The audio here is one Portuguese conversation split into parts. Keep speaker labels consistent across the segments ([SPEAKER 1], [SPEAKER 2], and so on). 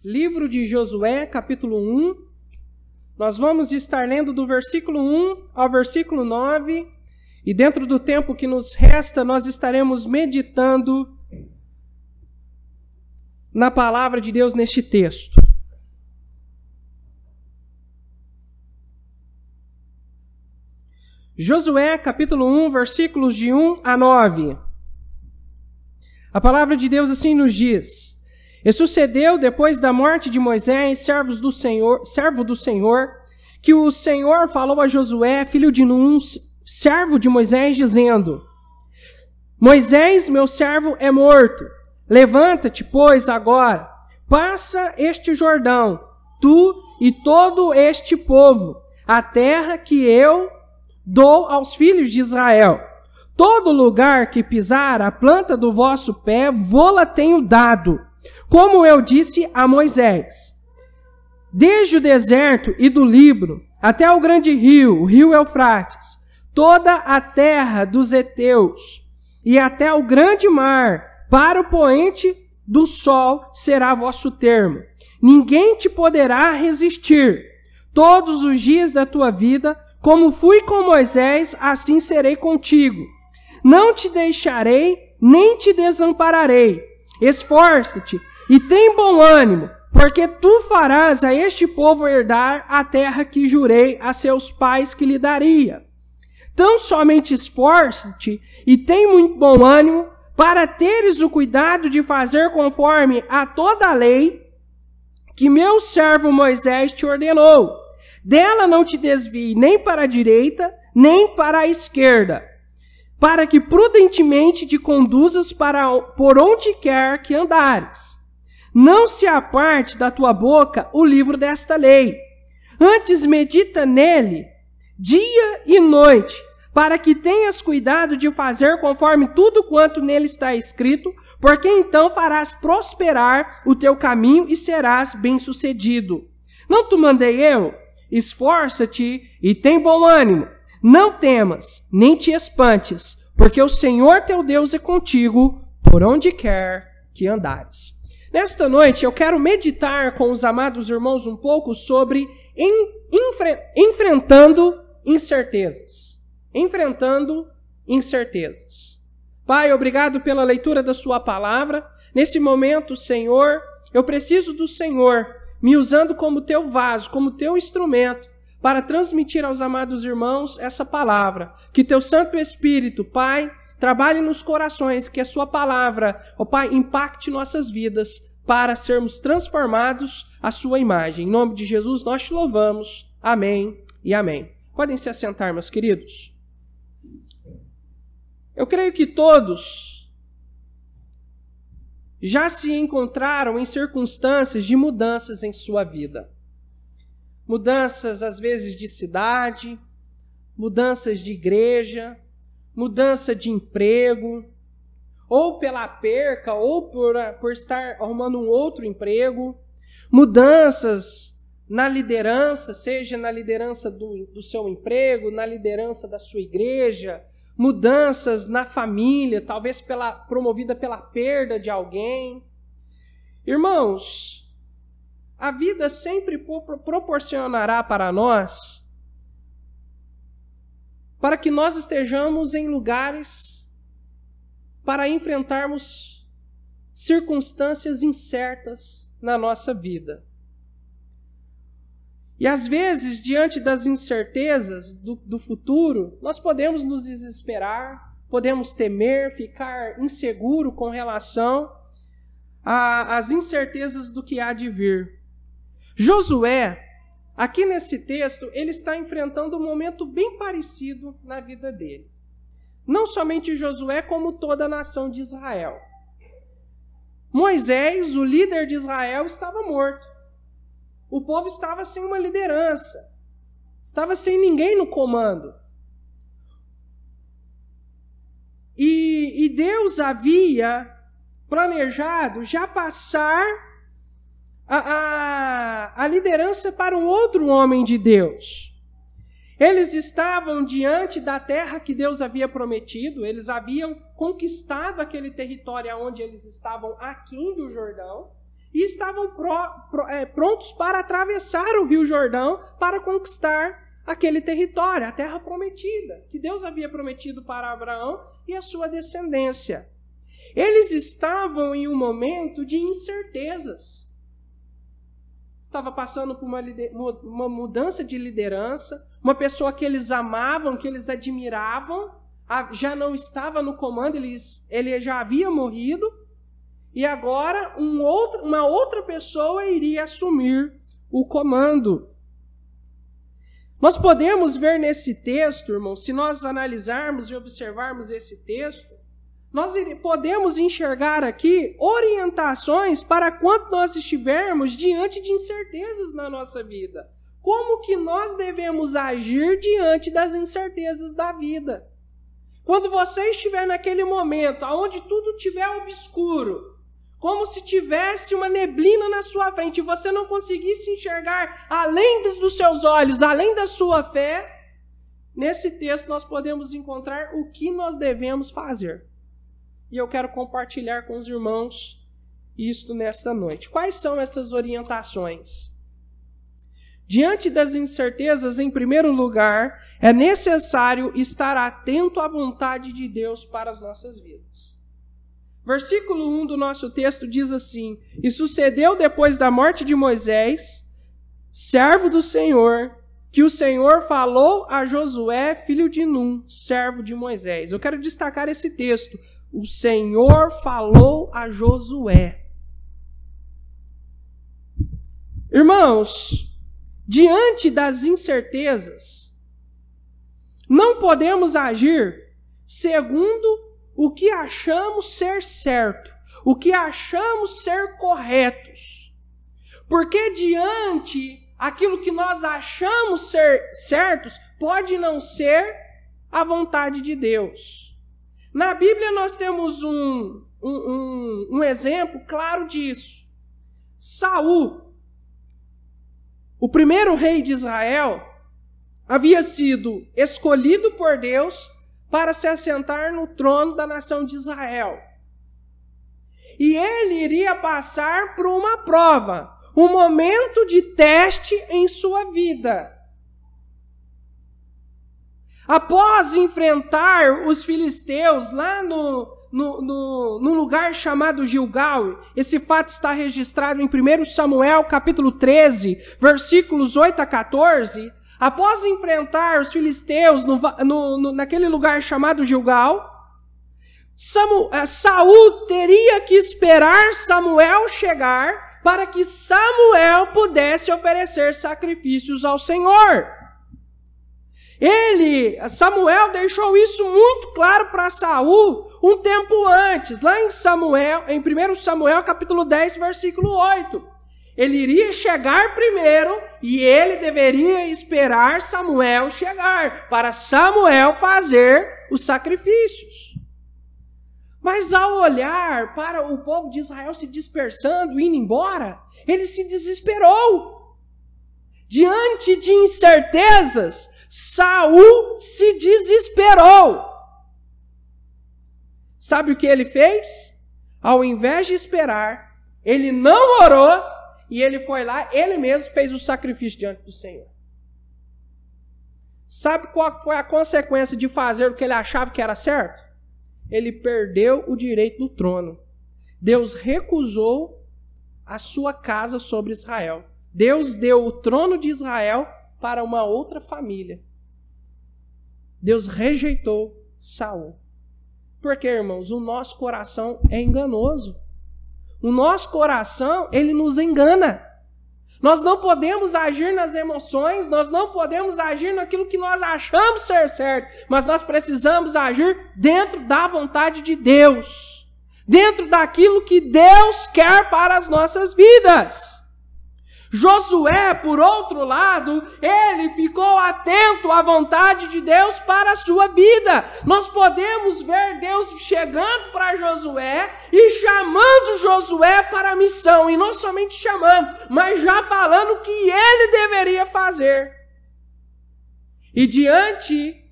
[SPEAKER 1] Livro de Josué, capítulo 1. Nós vamos estar lendo do versículo 1 ao versículo 9. E dentro do tempo que nos resta, nós estaremos meditando na palavra de Deus neste texto. Josué, capítulo 1, versículos de 1 a 9. A palavra de Deus assim nos diz: E sucedeu, depois da morte de Moisés, servo do Senhor, que o Senhor falou a Josué, filho de Nun, servo de Moisés, dizendo: Moisés, meu servo, é morto. Levanta-te, pois, agora, passa este Jordão, tu e todo este povo, a terra que eu dou aos filhos de Israel. Todo lugar que pisar a planta do vosso pé, vô-la tenho dado, como eu disse a Moisés. Desde o deserto e do Líbano até o grande rio, o rio Eufrates, toda a terra dos heteus e até o grande mar, para o poente do sol será vosso termo. Ninguém te poderá resistir. Todos os dias da tua vida, como fui com Moisés, assim serei contigo. Não te deixarei, nem te desampararei. Esforça-te e tem bom ânimo, porque tu farás a este povo herdar a terra que jurei a seus pais que lhe daria. Tão somente esforça-te e tem muito bom ânimo, para teres o cuidado de fazer conforme a toda a lei que meu servo Moisés te ordenou. Dela não te desvie nem para a direita, nem para a esquerda, para que prudentemente te conduzas por onde quer que andares. Não se aparte da tua boca o livro desta lei. Antes medita nele dia e noite, para que tenhas cuidado de fazer conforme tudo quanto nele está escrito, porque então farás prosperar o teu caminho e serás bem-sucedido. Não te mandei eu? Esforça-te e tem bom ânimo. Não temas, nem te espantes, porque o Senhor teu Deus é contigo por onde quer que andares. Nesta noite eu quero meditar com os amados irmãos um pouco sobre enfrentando incertezas. Enfrentando incertezas. Pai, obrigado pela leitura da sua palavra. Nesse momento, Senhor, eu preciso do Senhor me usando como teu vaso, como teu instrumento, para transmitir aos amados irmãos essa palavra. Que teu Santo Espírito, Pai, trabalhe nos corações, que a sua palavra, ó Pai, impacte nossas vidas para sermos transformados à sua imagem. Em nome de Jesus nós te louvamos. Amém e amém. Podem se assentar, meus queridos. Eu creio que todos já se encontraram em circunstâncias de mudanças em sua vida. Mudanças, às vezes, de cidade, mudanças de igreja, mudança de emprego, ou pela perca, ou por estar arrumando um outro emprego, mudanças na liderança, seja na liderança do seu emprego, na liderança da sua igreja, mudanças na família, talvez promovida pela perda de alguém. Irmãos, a vida sempre proporcionará para nós, para que nós estejamos em lugares para enfrentarmos circunstâncias incertas na nossa vida. E às vezes, diante das incertezas do futuro, nós podemos nos desesperar, podemos temer, ficar inseguro com relação às incertezas do que há de vir. Josué, aqui nesse texto, ele está enfrentando um momento bem parecido na vida dele. Não somente Josué, como toda a nação de Israel. Moisés, o líder de Israel, estava morto. O povo estava sem uma liderança. Estava sem ninguém no comando. E Deus havia planejado já passar a liderança para um outro homem de Deus. Eles estavam diante da terra que Deus havia prometido, eles haviam conquistado aquele território onde eles estavam aquém do Jordão, e estavam prontos para atravessar o Rio Jordão para conquistar aquele território, a terra prometida, que Deus havia prometido para Abraão e a sua descendência. Eles estavam em um momento de incertezas. Estava passando por uma mudança de liderança, uma pessoa que eles amavam, que eles admiravam, já não estava no comando, ele já havia morrido, e agora uma outra pessoa iria assumir o comando. Nós podemos ver nesse texto, irmãos, se nós analisarmos e observarmos esse texto, nós podemos enxergar aqui orientações para quando nós estivermos diante de incertezas na nossa vida. Como que nós devemos agir diante das incertezas da vida? Quando você estiver naquele momento onde tudo estiver obscuro, como se tivesse uma neblina na sua frente e você não conseguisse enxergar além dos seus olhos, além da sua fé, nesse texto nós podemos encontrar o que nós devemos fazer. E eu quero compartilhar com os irmãos isto nesta noite. Quais são essas orientações? Diante das incertezas, em primeiro lugar, é necessário estar atento à vontade de Deus para as nossas vidas. Versículo 1 do nosso texto diz assim: E sucedeu depois da morte de Moisés, servo do Senhor, que o Senhor falou a Josué, filho de Num, servo de Moisés. Eu quero destacar esse texto. O Senhor falou a Josué. Irmãos, diante das incertezas, não podemos agir segundo o que achamos ser certo, o que achamos ser corretos. Porque diante aquilo que nós achamos ser certos, pode não ser a vontade de Deus. Na Bíblia nós temos um exemplo claro disso. Saul, o primeiro rei de Israel, havia sido escolhido por Deus para se assentar no trono da nação de Israel. E ele iria passar por uma prova, um momento de teste em sua vida. Após enfrentar os filisteus lá no lugar chamado Gilgal, esse fato está registrado em 1 Samuel capítulo 13, versículos 8 a 14, após enfrentar os filisteus naquele lugar chamado Gilgal, Saul teria que esperar Samuel chegar para que Samuel pudesse oferecer sacrifícios ao Senhor. Samuel deixou isso muito claro para Saul um tempo antes, lá em 1 Samuel capítulo 10, versículo 8. Ele iria chegar primeiro e ele deveria esperar Samuel chegar, para Samuel fazer os sacrifícios. Mas ao olhar para o povo de Israel se dispersando, indo embora, ele se desesperou. Diante de incertezas, Saul se desesperou. Sabe o que ele fez? Ao invés de esperar, ele não orou e ele foi lá, ele mesmo fez o sacrifício diante do Senhor. Sabe qual foi a consequência de fazer o que ele achava que era certo? Ele perdeu o direito do trono. Deus recusou a sua casa sobre Israel. Deus deu o trono de Israel para uma outra família. Deus rejeitou Saul. Porque, irmãos, o nosso coração é enganoso. O nosso coração, ele nos engana. Nós não podemos agir nas emoções, nós não podemos agir naquilo que nós achamos ser certo, mas nós precisamos agir dentro da vontade de Deus, dentro daquilo que Deus quer para as nossas vidas. Josué, por outro lado, ele ficou atento à vontade de Deus para a sua vida. Nós podemos ver Deus chegando para Josué e chamando Josué para a missão. E não somente chamando, mas já falando o que ele deveria fazer. E diante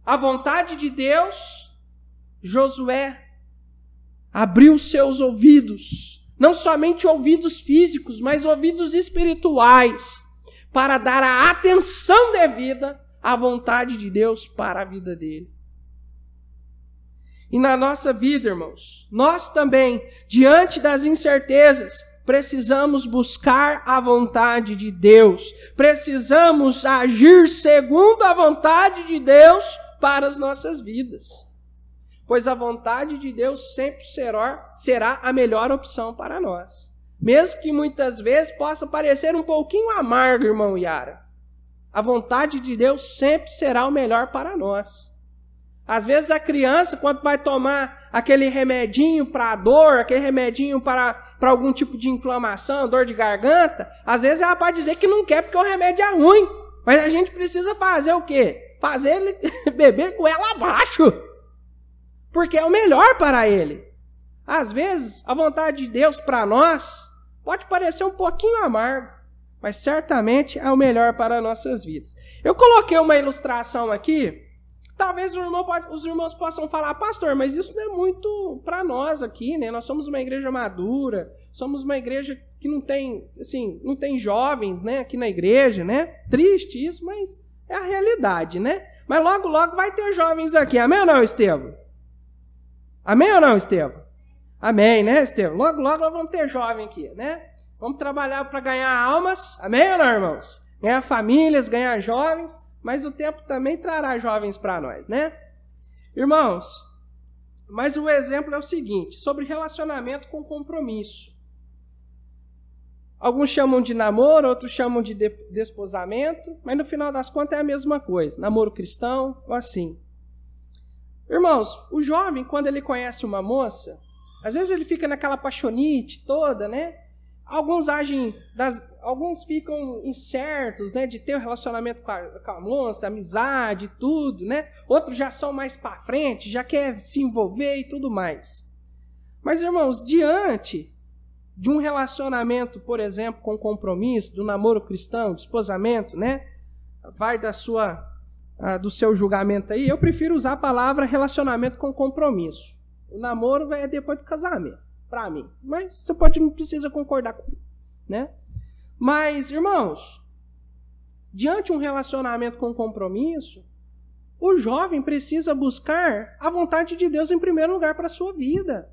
[SPEAKER 1] a vontade de Deus, Josué abriu seus ouvidos não somente ouvidos físicos, mas ouvidos espirituais, para dar a atenção devida à vontade de Deus para a vida dele. E na nossa vida, irmãos, nós também, diante das incertezas, precisamos buscar a vontade de Deus. Precisamos agir segundo a vontade de Deus para as nossas vidas. Pois a vontade de Deus sempre será a melhor opção para nós. Mesmo que muitas vezes possa parecer um pouquinho amargo, irmão Yara. A vontade de Deus sempre será o melhor para nós. Às vezes a criança, quando vai tomar aquele remedinho para a dor, aquele remedinho para algum tipo de inflamação, dor de garganta, às vezes ela pode dizer que não quer porque o remédio é ruim. Mas a gente precisa fazer o quê? Fazer ele beber com ela abaixo. Porque é o melhor para ele. Às vezes, a vontade de Deus para nós pode parecer um pouquinho amargo, mas certamente é o melhor para nossas vidas. Eu coloquei uma ilustração aqui. Talvez os irmãos possam falar, pastor, mas isso não é muito para nós aqui, né? Nós somos uma igreja madura, somos uma igreja que não tem jovens, né, aqui na igreja, né? Triste isso, mas é a realidade, né? Mas logo, logo vai ter jovens aqui. Amém ou não, Estevão? Amém ou não, Estevão? Amém, né, Estevão? Logo, logo nós vamos ter jovem aqui, né? Vamos trabalhar para ganhar almas. Amém ou não, irmãos? Ganhar famílias, ganhar jovens. Mas o tempo também trará jovens para nós, né? Irmãos, mas o exemplo é o seguinte, sobre relacionamento com compromisso. Alguns chamam de namoro, outros chamam de desposamento, mas no final das contas é a mesma coisa, namoro cristão ou assim. Irmãos, o jovem, quando ele conhece uma moça, às vezes ele fica naquela paixonite toda, né? Alguns ficam incertos, né, de ter um relacionamento com a moça, amizade, tudo, né? Outros já são mais para frente, já quer se envolver e tudo mais. Mas, irmãos, diante de um relacionamento, por exemplo, com compromisso, do namoro cristão, do esposamento, né? Vai do seu julgamento aí, eu prefiro usar a palavra relacionamento com compromisso. O namoro é depois do casamento. Para mim, mas você não precisa concordar comigo, né? Mas, irmãos, diante de um relacionamento com compromisso, o jovem precisa buscar a vontade de Deus em primeiro lugar para a sua vida.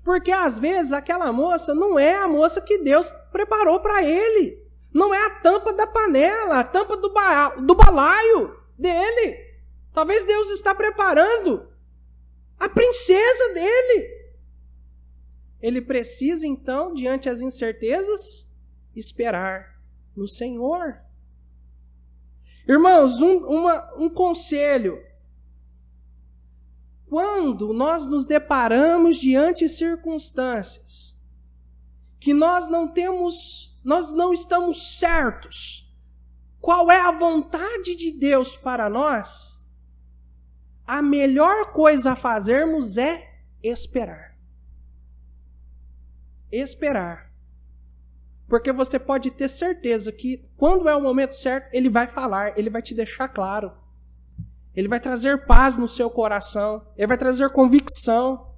[SPEAKER 1] Porque, às vezes, aquela moça não é a moça que Deus preparou para ele. Não é a tampa da panela, a tampa do balaio dele. Talvez Deus está preparando a princesa dele. Ele precisa, então, diante das incertezas, esperar no Senhor. Irmãos, um conselho. Quando nós nos deparamos diante de circunstâncias que nós não estamos certos qual é a vontade de Deus para nós, a melhor coisa a fazermos é esperar. Esperar. Porque você pode ter certeza que quando é o momento certo, ele vai falar, ele vai te deixar claro. Ele vai trazer paz no seu coração, ele vai trazer convicção.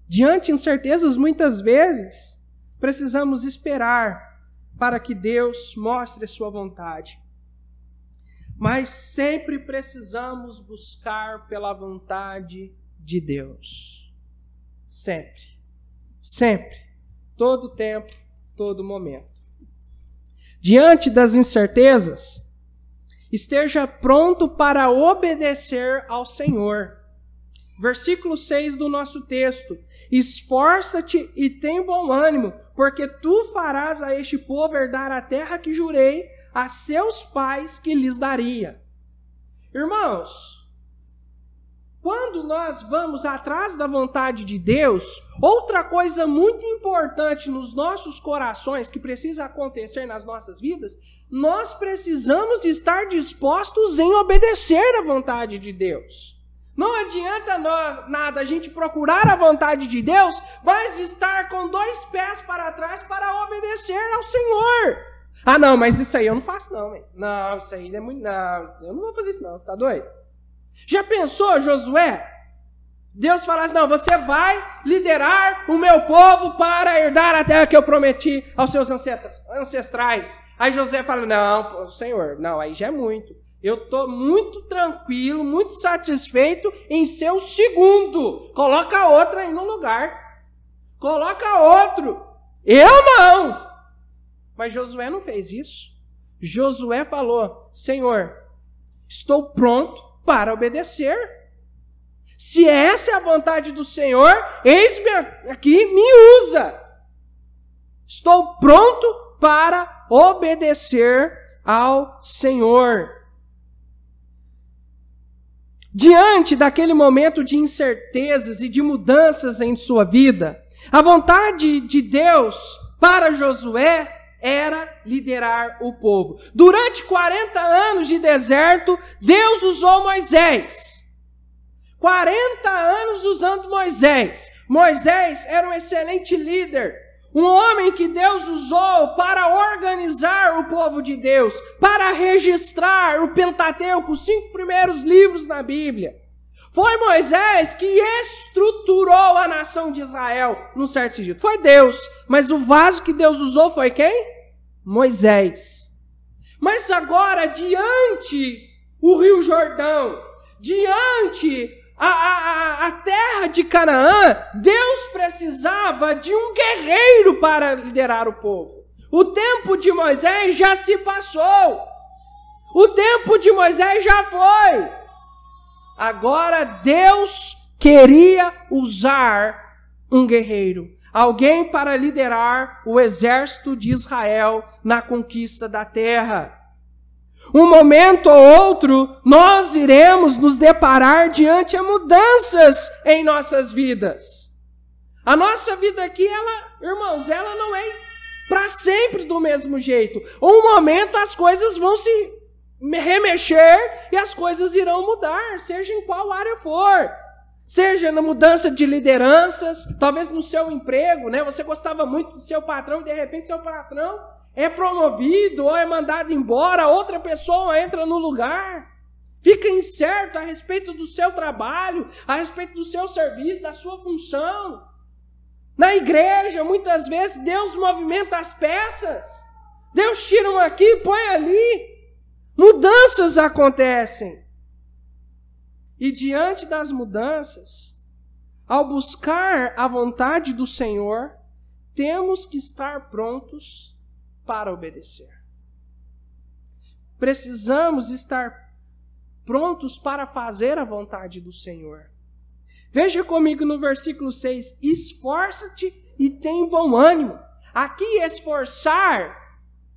[SPEAKER 1] Diante de incertezas, muitas vezes, precisamos esperar para que Deus mostre a sua vontade. Mas sempre precisamos buscar pela vontade de Deus. Sempre. Sempre, todo tempo, todo momento. Diante das incertezas, esteja pronto para obedecer ao Senhor. Versículo 6 do nosso texto. Esforça-te e tem bom ânimo, porque tu farás a este povo herdar a terra que jurei a seus pais que lhes daria. Irmãos, quando nós vamos atrás da vontade de Deus, outra coisa muito importante nos nossos corações, que precisa acontecer nas nossas vidas, nós precisamos estar dispostos em obedecer à vontade de Deus. Não adianta nada a gente procurar a vontade de Deus, mas estar com 2 pés para trás para obedecer ao Senhor. Ah, não, mas isso aí eu não faço não, hein? Não, isso aí é muito... Não, eu não vou fazer isso não, você está doido? Já pensou, Josué? Deus falasse, não, você vai liderar o meu povo para herdar a terra que eu prometi aos seus ancestrais. Aí Josué fala, não, Senhor, não, aí já é muito. Eu estou muito tranquilo, muito satisfeito em ser o segundo. Coloca outro aí no lugar. Coloca outro. Eu não. Mas Josué não fez isso. Josué falou, Senhor, estou pronto para obedecer. Se essa é a vontade do Senhor, eis-me aqui, me usa. Estou pronto para obedecer ao Senhor. Diante daquele momento de incertezas e de mudanças em sua vida, a vontade de Deus para Josué era liderar o povo. Durante 40 anos de deserto, Deus usou Moisés. 40 anos usando Moisés. Moisés era um excelente líder. Um homem que Deus usou para organizar o povo de Deus, para registrar o Pentateuco, os 5 primeiros livros na Bíblia. Foi Moisés que estruturou a nação de Israel, num certo sentido. Foi Deus, mas o vaso que Deus usou foi quem? Moisés. Mas agora, diante o Rio Jordão, diante a terra de Canaã, Deus precisava de um guerreiro para liderar o povo. O tempo de Moisés já se passou. O tempo de Moisés já foi. Agora Deus queria usar um guerreiro. Alguém para liderar o exército de Israel na conquista da terra. Um momento ou outro, nós iremos nos deparar diante de mudanças em nossas vidas. A nossa vida aqui, irmãos, ela não é para sempre do mesmo jeito. Um momento as coisas vão se remexer e as coisas irão mudar, seja em qual área for. Seja na mudança de lideranças, talvez no seu emprego, né? Você gostava muito do seu patrão e de repente seu patrão é promovido ou é mandado embora, outra pessoa entra no lugar. Fica incerto a respeito do seu trabalho, a respeito do seu serviço, da sua função. Na igreja, muitas vezes, Deus movimenta as peças. Deus tira um aqui e põe ali. Mudanças acontecem. E diante das mudanças, ao buscar a vontade do Senhor, temos que estar prontos para obedecer. Precisamos estar prontos para fazer a vontade do Senhor. Veja comigo no versículo 6, esforça-te e tem bom ânimo. Aqui esforçar,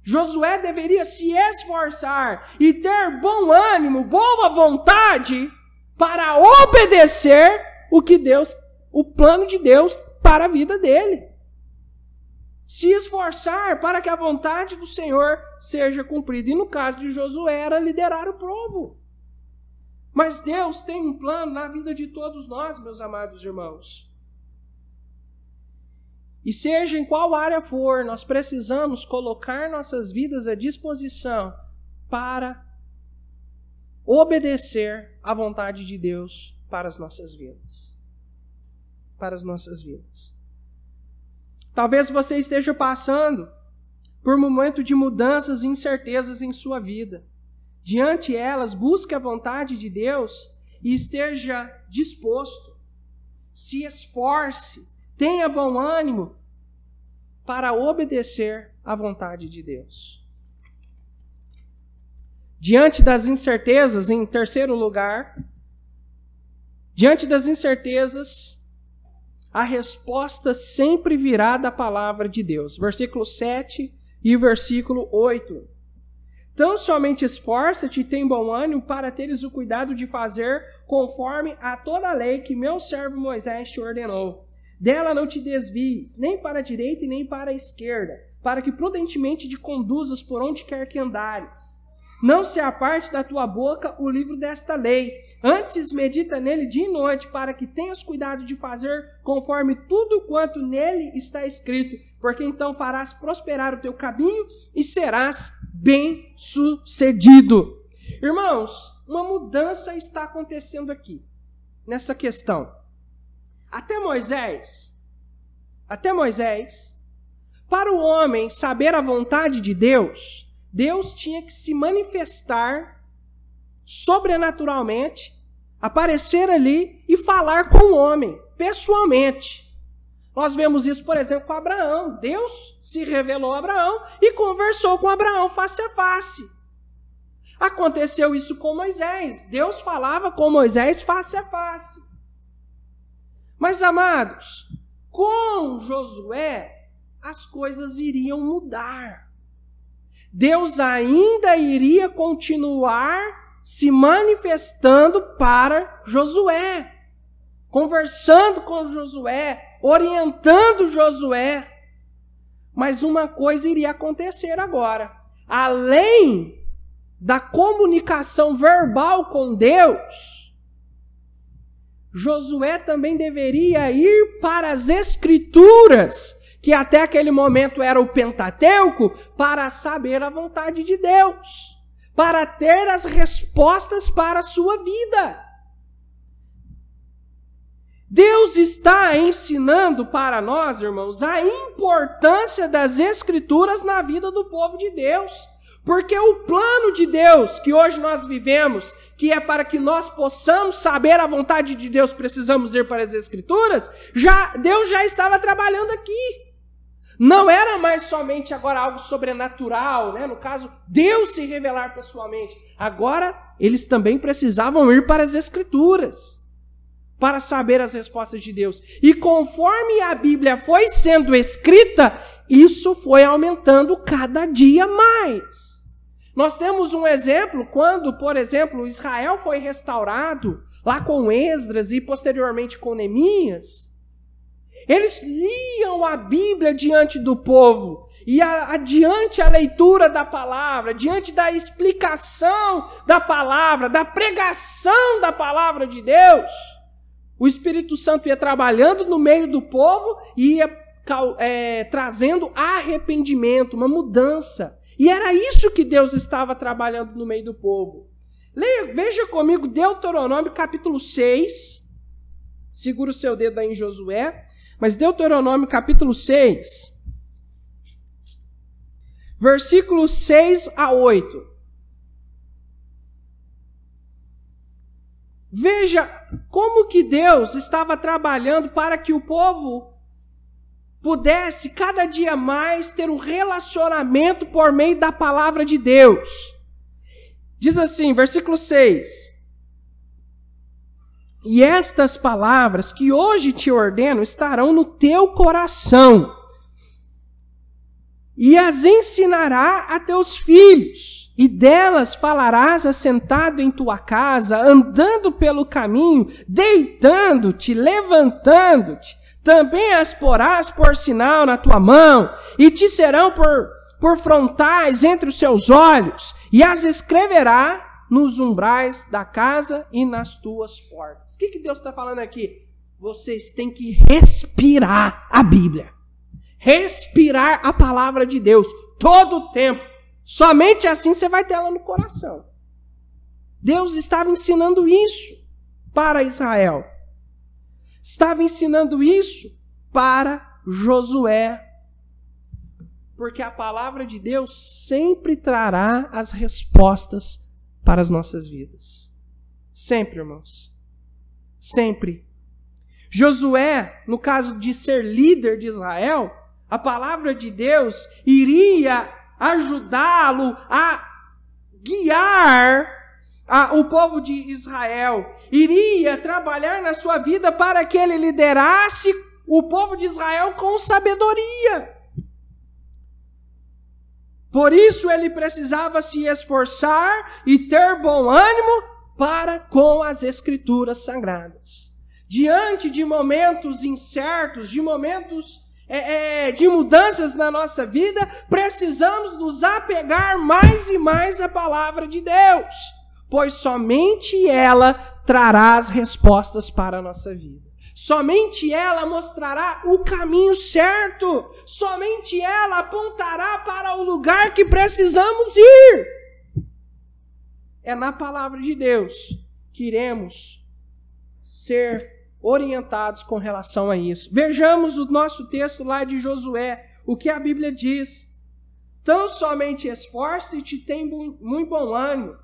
[SPEAKER 1] Josué deveria se esforçar e ter bom ânimo, boa vontade para obedecer o plano de Deus para a vida dele. Se esforçar para que a vontade do Senhor seja cumprida. E no caso de Josué era liderar o povo. Mas Deus tem um plano na vida de todos nós, meus amados irmãos. E seja em qual área for, nós precisamos colocar nossas vidas à disposição para obedecer à vontade de Deus para as nossas vidas. Para as nossas vidas. Talvez você esteja passando por um momento de mudanças e incertezas em sua vida. Diante elas, busque a vontade de Deus e esteja disposto. Se esforce, tenha bom ânimo para obedecer à vontade de Deus. Diante das incertezas, em terceiro lugar, diante das incertezas, a resposta sempre virá da palavra de Deus. Versículo 7 e versículo 8. Tão somente esforça-te e tem bom ânimo para teres o cuidado de fazer conforme a toda a lei que meu servo Moisés te ordenou. Dela não te desvies, nem para a direita e nem para a esquerda, para que prudentemente te conduzas por onde quer que andares. Não se aparte da tua boca o livro desta lei. Antes medita nele dia e noite, para que tenhas cuidado de fazer conforme tudo quanto nele está escrito, porque então farás prosperar o teu caminho e serás bem-sucedido. Irmãos, uma mudança está acontecendo aqui, nessa questão. Até Moisés, para o homem saber a vontade de Deus, Deus tinha que se manifestar sobrenaturalmente, aparecer ali e falar com o homem, pessoalmente. Nós vemos isso, por exemplo, com Abraão. Deus se revelou a Abraão e conversou com Abraão face a face. Aconteceu isso com Moisés. Deus falava com Moisés face a face. Mas, amados, com Josué, as coisas iriam mudar. Deus ainda iria continuar se manifestando para Josué, conversando com Josué, orientando Josué. Mas uma coisa iria acontecer agora. Além da comunicação verbal com Deus, Josué também deveria ir para as Escrituras, que até aquele momento era o Pentateuco, para saber a vontade de Deus, para ter as respostas para a sua vida. Deus está ensinando para nós, irmãos, a importância das Escrituras na vida do povo de Deus. Porque o plano de Deus que hoje nós vivemos, que é para que nós possamos saber a vontade de Deus, precisamos ir para as Escrituras, Deus já estava trabalhando aqui. Não era mais somente agora algo sobrenatural, né? No caso, Deus se revelar pessoalmente. Agora, eles também precisavam ir para as Escrituras para saber as respostas de Deus. E conforme a Bíblia foi sendo escrita, isso foi aumentando cada dia mais. Nós temos um exemplo quando, por exemplo, Israel foi restaurado, lá com Esdras e posteriormente com Neemias. Eles liam a Bíblia diante do povo, e adiante a leitura da palavra, diante da explicação da palavra, da pregação da palavra de Deus, o Espírito Santo ia trabalhando no meio do povo e ia trazendo arrependimento, uma mudança. E era isso que Deus estava trabalhando no meio do povo. Veja comigo Deuteronômio capítulo 6. Segura o seu dedo aí em Josué. Mas Deuteronômio capítulo 6. Versículos 6 a 8. Veja como que Deus estava trabalhando para que o povo pudesse cada dia mais ter um relacionamento por meio da palavra de Deus. Diz assim, versículo 6. E estas palavras que hoje te ordeno estarão no teu coração, e as ensinará a teus filhos, e delas falarás assentado em tua casa, andando pelo caminho, deitando-te, levantando-te. Também as porás por sinal na tua mão, e te serão por frontais entre os seus olhos, e as escreverá nos umbrais da casa e nas tuas portas. O que Deus está falando aqui? Vocês têm que respirar a Bíblia. Respirar a palavra de Deus todo o tempo. Somente assim você vai ter ela no coração. Deus estava ensinando isso para Israel. Estava ensinando isso para Josué. Porque a palavra de Deus sempre trará as respostas para as nossas vidas. Sempre, irmãos. Sempre. Josué, no caso de ser líder de Israel, a palavra de Deus iria ajudá-lo a guiar o povo de Israel. Iria trabalhar na sua vida para que ele liderasse o povo de Israel com sabedoria. Por isso ele precisava se esforçar e ter bom ânimo para com as Escrituras Sagradas. Diante de momentos incertos, de momentos de mudanças na nossa vida, precisamos nos apegar mais e mais à palavra de Deus, pois somente ela trará as respostas para a nossa vida. Somente ela mostrará o caminho certo. Somente ela apontará para o lugar que precisamos ir. É na palavra de Deus que iremos ser orientados com relação a isso. Vejamos o nosso texto lá de Josué, o que a Bíblia diz. Tão somente esforce-te e tem muito bom ânimo,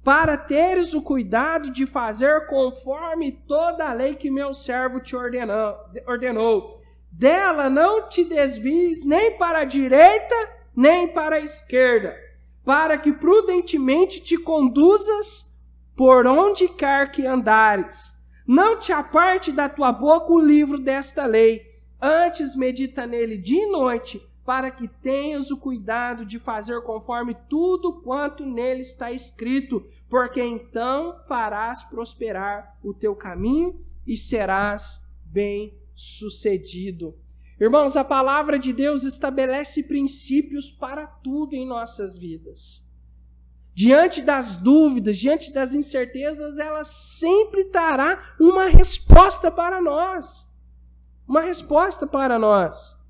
[SPEAKER 1] para teres o cuidado de fazer conforme toda a lei que meu servo te ordenou. Dela não te desvies nem para a direita, nem para a esquerda, para que prudentemente te conduzas por onde quer que andares. Não te aparte da tua boca o livro desta lei, antes medita nele dia e noite, para que tenhas o cuidado de fazer conforme tudo quanto nele está escrito, porque então farás prosperar o teu caminho e serás bem-sucedido. Irmãos, a palavra de Deus estabelece princípios para tudo em nossas vidas. Diante das dúvidas, diante das incertezas, ela sempre trará uma resposta para nós. Uma resposta para nós.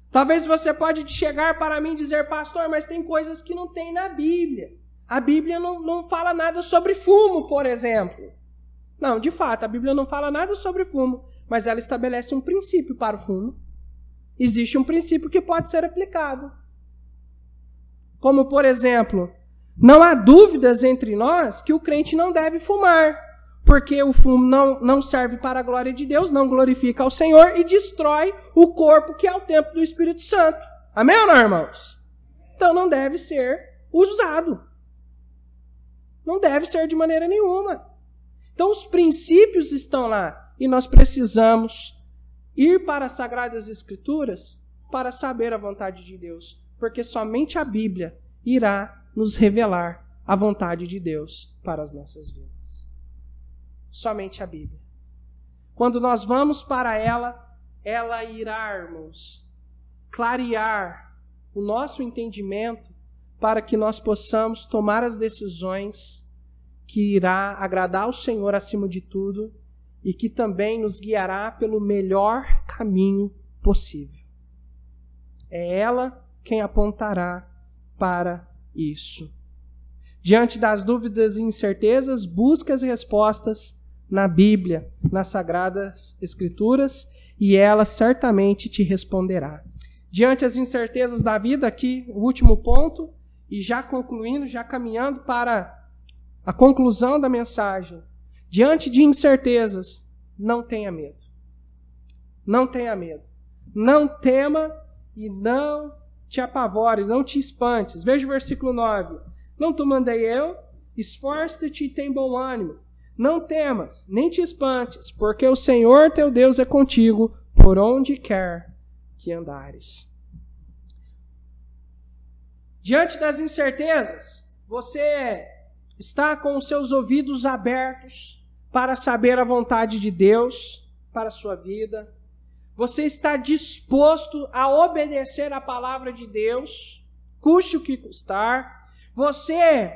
[SPEAKER 1] Talvez você pode chegar para mim e dizer, pastor, mas tem coisas que não tem na Bíblia. A Bíblia não fala nada sobre fumo, por exemplo. Não, de fato, a Bíblia não fala nada sobre fumo, mas ela estabelece um princípio para o fumo. Existe um princípio que pode ser aplicado. Como, por exemplo, não há dúvidas entre nós que o crente não deve fumar, porque o fumo não serve para a glória de Deus, não glorifica ao Senhor e destrói o corpo que é o templo do Espírito Santo. Amém ou não, irmãos? Então não deve ser usado. Não deve ser de maneira nenhuma. Então os princípios estão lá e nós precisamos ir para as Sagradas Escrituras para saber a vontade de Deus, porque somente a Bíblia irá nos revelar a vontade de Deus para as nossas vidas. Somente a Bíblia. Quando nós vamos para ela irá, irmãos, clarear o nosso entendimento para que nós possamos tomar as decisões que irá agradar ao Senhor acima de tudo e que também nos guiará pelo melhor caminho possível. É ela quem apontará para isso. Diante das dúvidas e incertezas, busque as respostas na Bíblia, nas Sagradas Escrituras, e ela certamente te responderá. Diante das incertezas da vida, aqui o último ponto, e já concluindo, já caminhando para a conclusão da mensagem. Diante de incertezas, não tenha medo. Não tenha medo. Não tema e não te apavore, não te espantes. Veja o versículo 9. Não te mandei eu? Esforça-te e tem bom ânimo. Não temas, nem te espantes, porque o Senhor teu Deus é contigo por onde quer que andares. Diante das incertezas, você está com os seus ouvidos abertos para saber a vontade de Deus para a sua vida. Você está disposto a obedecer a palavra de Deus, custe o que custar. Você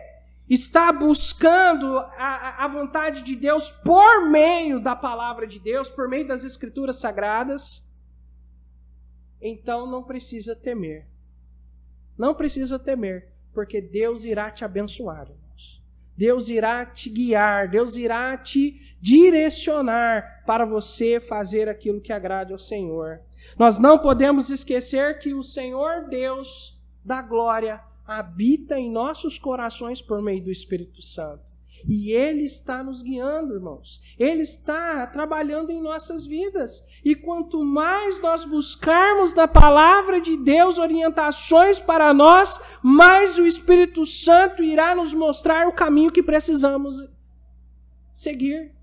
[SPEAKER 1] está buscando a vontade de Deus por meio da palavra de Deus, por meio das Escrituras Sagradas. Então não precisa temer. Não precisa temer, porque Deus irá te abençoar, irmãos. Deus irá te guiar, Deus irá te direcionar para você fazer aquilo que agrade ao Senhor. Nós não podemos esquecer que o Senhor Deus da glória habita em nossos corações por meio do Espírito Santo. E Ele está nos guiando, irmãos. Ele está trabalhando em nossas vidas. E quanto mais nós buscarmos na palavra de Deus orientações para nós, mais o Espírito Santo irá nos mostrar o caminho que precisamos seguir.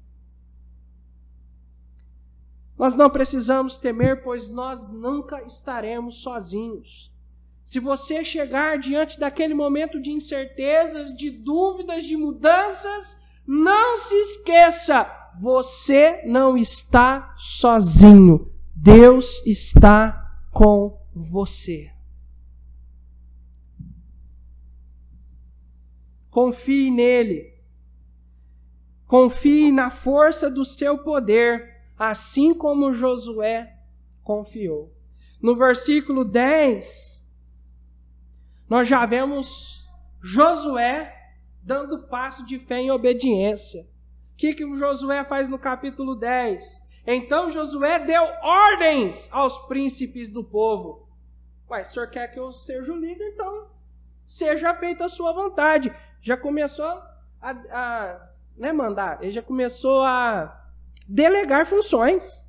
[SPEAKER 1] Nós não precisamos temer, pois nós nunca estaremos sozinhos. Se você chegar diante daquele momento de incertezas, de dúvidas, de mudanças, não se esqueça, você não está sozinho. Deus está com você. Confie nele. Confie na força do seu poder, assim como Josué confiou. No versículo 10... nós já vemos Josué dando passo de fé em obediência. que o Josué faz no capítulo 10? Então Josué deu ordens aos príncipes do povo. Ué, o senhor quer que eu seja o líder? Então seja feita a sua vontade. Já começou a mandar, ele já começou a delegar funções.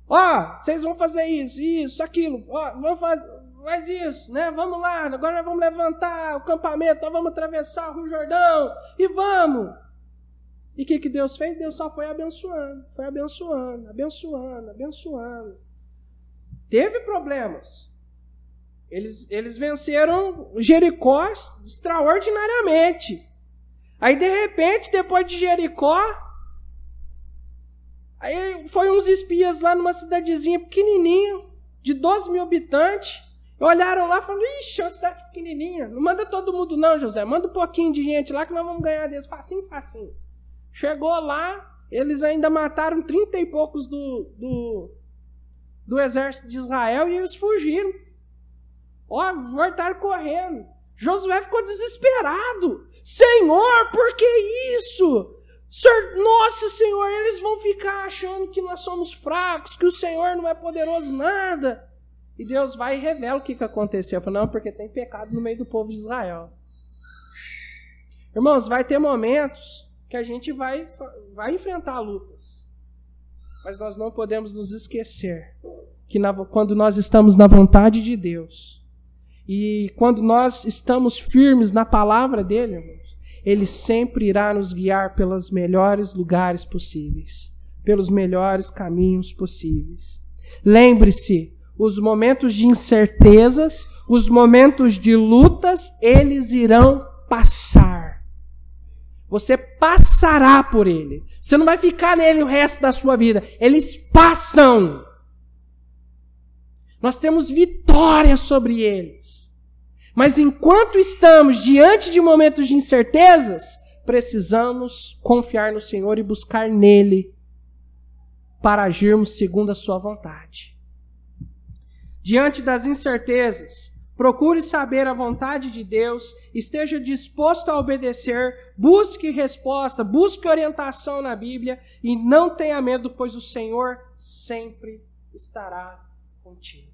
[SPEAKER 1] Ó, vocês vão fazer isso, aquilo. Ó, vamos fazer, faz isso, né? Vamos lá, agora nós vamos levantar o campamento, nós vamos atravessar o Rio Jordão e vamos. E o que Deus fez? Deus só foi abençoando, abençoando. Teve problemas. Eles venceram Jericó extraordinariamente. Aí, de repente, depois de Jericó, aí foi uns espias lá numa cidadezinha pequenininha, de 12 mil habitantes. Olharam lá e falaram, ixi, é uma cidade pequenininha. Não manda todo mundo não, José. Manda um pouquinho de gente lá que nós vamos ganhar deles. Facinho. Chegou lá, eles ainda mataram 30 e poucos do exército de Israel e eles fugiram. Ó, voltaram correndo. Josué ficou desesperado. Senhor, por que isso? Senhor, nossa, Senhor, eles vão ficar achando que nós somos fracos, que o Senhor não é poderoso nada. E Deus vai e revela o que aconteceu. Fala, não, porque tem pecado no meio do povo de Israel. Irmãos, vai ter momentos que a gente vai enfrentar lutas. Mas nós não podemos nos esquecer que quando nós estamos na vontade de Deus, e quando nós estamos firmes na palavra dele, irmãos, ele sempre irá nos guiar pelos melhores lugares possíveis, pelos melhores caminhos possíveis. Lembre-se, os momentos de incertezas, os momentos de lutas, eles irão passar. Você passará por ele. Você não vai ficar nele o resto da sua vida. Eles passam. Nós temos vitória sobre eles. Mas enquanto estamos diante de momentos de incertezas, precisamos confiar no Senhor e buscar nele para agirmos segundo a sua vontade. Diante das incertezas, procure saber a vontade de Deus, esteja disposto a obedecer, busque resposta, busque orientação na Bíblia e não tenha medo, pois o Senhor sempre estará contigo.